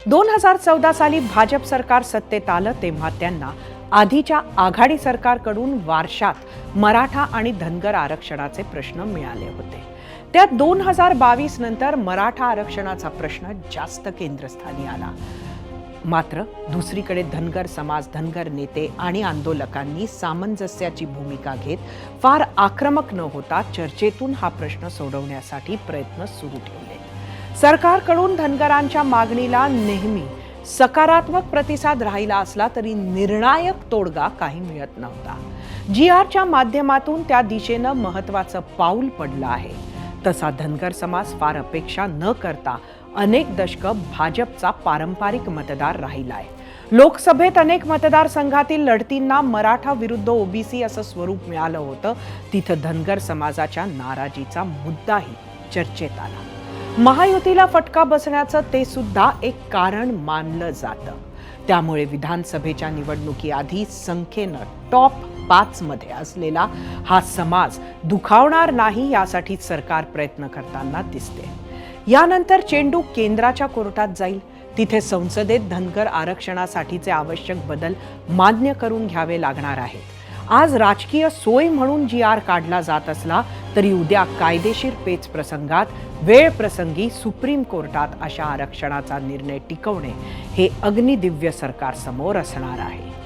2014 साली भाजप सरकार सत्तेत आलं तेव्हा त्यांना आधीच्या आघाडी सरकारकडून वारशात मराठा आणि धनगर आरक्षणाचे प्रश्न मिळाले होते. त्यात 2022 नंतर मराठा आरक्षणाचा प्रश्न जास्त केंद्रस्थानी आला. मात्र दुसरीकडे धनगर समाज, धनगर नेते आणि आंदोलकांनी सामंजस्याची भूमिका घेत फार आक्रमक न होता चर्चेतून हा प्रश्न सोडवण्यासाठी प्रयत्न सुरू ठेवले. सरकारकडून धनगरांच्या मागणीला नेहमी सकारात्मक प्रतिसाद राहिला असला तरी निर्णायक तोडगा काही मिळत नव्हता. GRच्या माध्यमातून त्या दिशेनं महत्त्वाचं पाऊल पडलं आहे. तसा धनगर समाज फार अपेक्षा न करता अनेक दशकं भाजपचा पारंपरिक मतदार राहिलाय. लोकसभेत अनेक मतदारसंघातील लढतींना मराठा विरुद्ध OBC असं स्वरूप मिळालं होतं. तिथं धनगर समाजाच्या नाराजीचा मुद्दाही चर्चेत आला. महायुतीला फटका बसण्याचं ते सुद्धा एक कारण मानलं जातं. त्यामुळे विधानसभेच्या निवडणुकीआधी संख्येनं टॉप 5 मध्ये असलेला हा समाज दुखावणार नाही यासाठी सरकार प्रयत्न करताना दिसते. यानंतर चेंडू केंद्राच्या कोर्टात जाईल. तिथे संसदेत धनगर आरक्षणासाठीचे आवश्यक बदल मान्य करून घ्यावे लागणार आहेत. आज राजकीय सोय म्हणून GR काढला जात असला तरी उद्या कायदेशीर पेच प्रसंगात वेळ प्रसंगी सुप्रीम कोर्टात अशा आरक्षणाचा निर्णय टिकवणे हे अग्निदिव्य सरकार समोर असणार आहे.